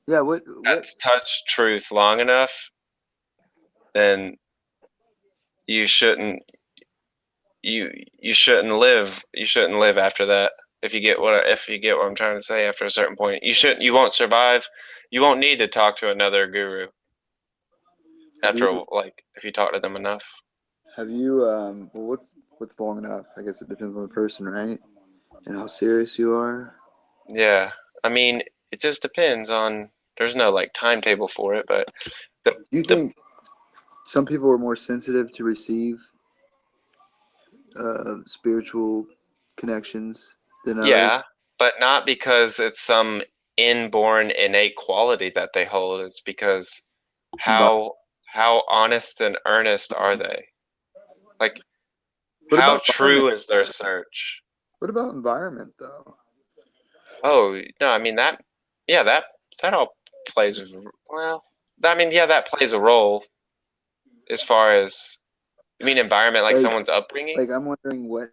Yeah, what that's touched truth long enough, then you shouldn't you shouldn't live after that. If you get what I'm trying to say, after a certain point, you won't survive. You won't need to talk to another guru have you after, like, if you talk to them enough. have you well what's long enough? I guess it depends on the person, right? And how serious you are. Yeah, I mean, it just depends on. There's no like timetable for it, but the Do you the think some people are more sensitive to receive spiritual connections than others? yeah, but not because it's some inborn innate quality that they hold. It's because Envi- how honest and earnest are they? Like, what how about environment? true is their search? What about environment though? Oh, no, I mean that, yeah, that all plays, well, I mean, yeah, that plays a role as far as, you mean environment, like Like someone's upbringing? I'm wondering what.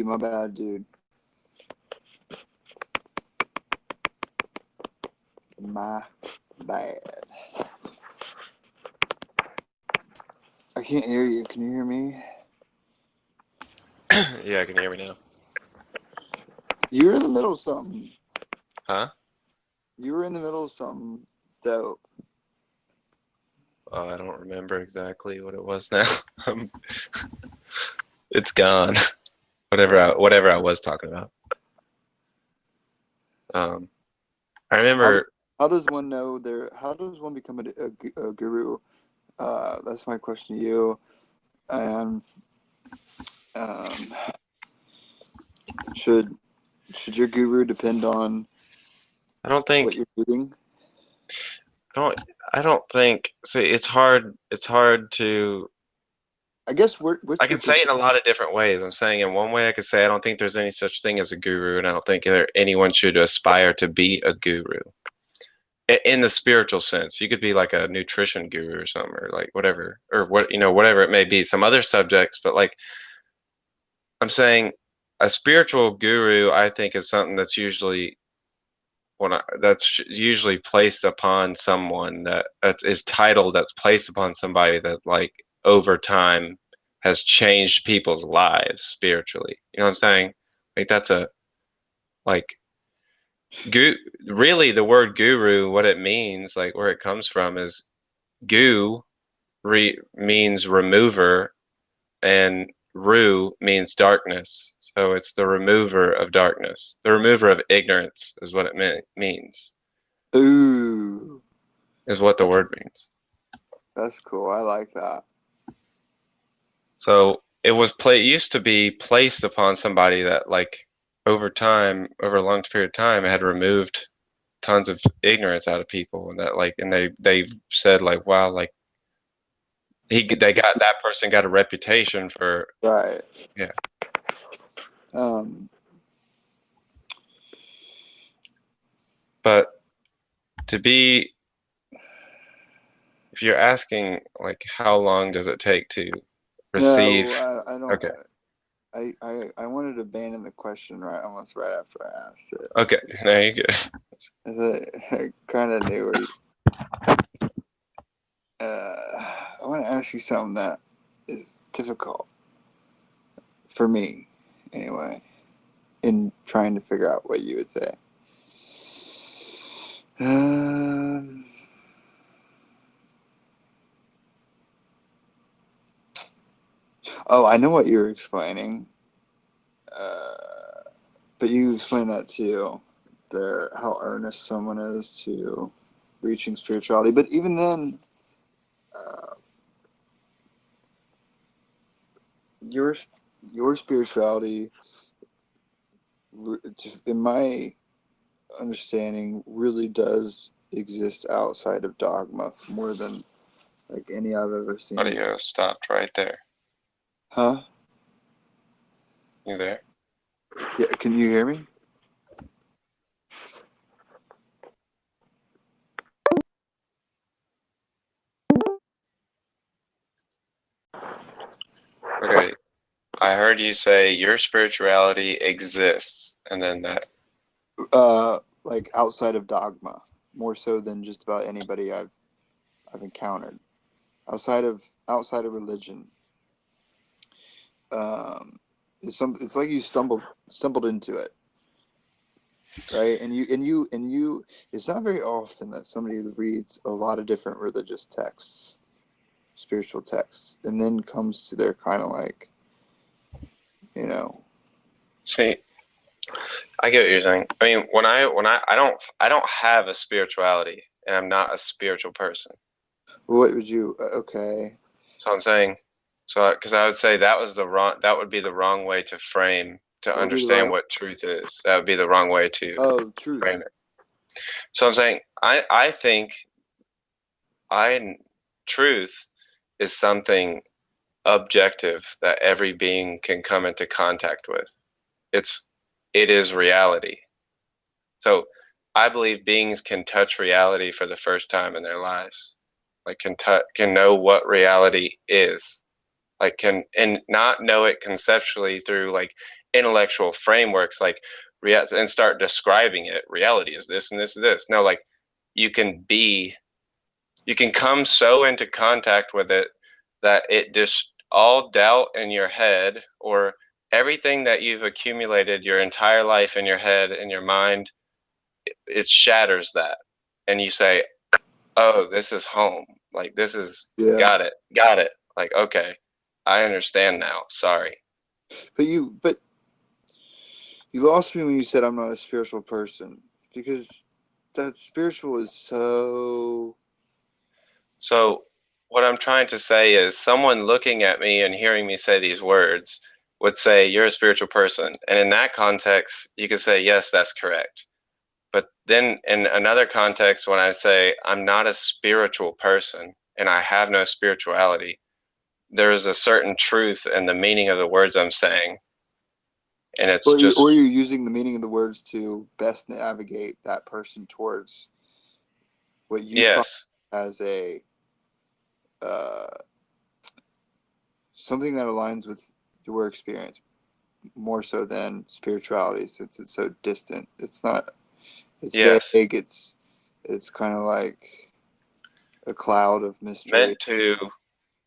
you. My bad, dude. My bad. I can't hear you. Can you hear me? Yeah, can you hear me now? You were in the middle of something. Huh? You were in the middle of something dope. Oh, I don't remember exactly what it was now. Um, it's gone. Uh, Whatever I was talking about. Um, I how, remember. how does one know their? How does one become a guru? That's my question to you. And um, should should your guru depend on I don't what think. you're reading? I don't. I don't think. See, it's hard. It's hard to. I guess I what's your can say it in a perspective? lot of different ways. I'm saying in one way, I could say I don't think there's any such thing as a guru, and I don't think anyone should aspire to be a guru in the spiritual sense. You could be like a nutrition guru or something, or like whatever, or whatever it may be, some other subjects. But like I'm saying, a spiritual guru, I think, is something that's usually usually placed upon someone that is titled that's placed upon somebody that like over time has changed people's lives spiritually. You know what I'm saying? Like that's a like gu really the word guru, what it means, like where it comes from is gu means remover and ru means darkness. So it's the remover of darkness. The remover of ignorance is what it means, Ooh, is what the word means. that's cool. I like that. So it used to be placed upon somebody that like over time, over a long period of time, had removed tons of ignorance out of people, and that like, and they said like, wow, like they got that person got a reputation for, Right. yeah. Um, But to be, if you're asking like how long does it take to receive, no, I don't. okay, I wanted to abandon the question right almost right after I asked it. okay, no, you're good. I kind of knew where you. I want to ask you something that is difficult for me, anyway, in trying to figure out what you would say. Um, oh, I know what you're explaining, but you explained that too. There, how earnest someone is to reaching spirituality. But even then, uh, your your spirituality, in my understanding, really does exist outside of dogma more than like any I've ever seen it. Audio stopped right there. Huh? You there? Yeah, can you hear me? Okay, I heard you say your spirituality exists, and then that. Like outside of dogma, more so than just about anybody I've encountered. Outside of religion, um, it's like you stumbled into it, right? And you it's not very often that somebody reads a lot of different religious texts, spiritual texts, and then comes to their kind of like, you know, See, I get what you're saying. I mean, I don't have a spirituality, and I'm not a spiritual person. what would you okay. So I'm saying, so because I would say that would be the wrong way to frame to What would be the understand right what truth is. That would be the wrong way to oh truth. frame it. So I'm saying, I think I truth is something objective that every being can come into contact with. It's it is reality. So I believe beings can touch reality for the first time in their lives. Like can know what reality is. Like can and not know it conceptually through like intellectual frameworks like and start describing it. Reality is this and this is this. No, like you can be, you can come so into contact with it that it just all doubt in your head or everything that you've accumulated your entire life in your head, in your mind, it shatters that. And you say, oh, this is home. Like, this is, Yeah. got it. Like, okay, I understand now. Sorry. But you lost me when you said I'm not a spiritual person, because that spiritual is so. So, what I'm trying to say is someone looking at me and hearing me say these words would say, you're a spiritual person. And in that context, you could say, yes, that's correct. But then in another context, when I say I'm not a spiritual person and I have no spirituality, there is a certain truth in the meaning of the words I'm saying. And it's Or just, you're using the meaning of the words to best navigate that person towards what you find yes, as a uh, something that aligns with your experience more so than spirituality, since it's so distant. It's not. It's yes, vague. It's kind of like a cloud of mystery. meant to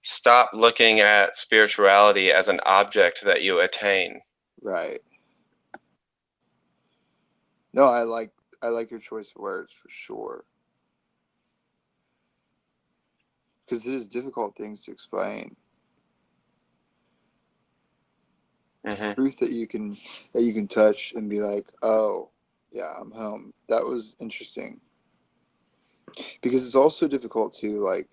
stop looking at spirituality as an object that you attain. Right. No, I like your choice of words for sure, because it is difficult things to explain. Hmm. Truth that you can touch and be like, oh, yeah, I'm home. That was interesting, because it's also difficult to like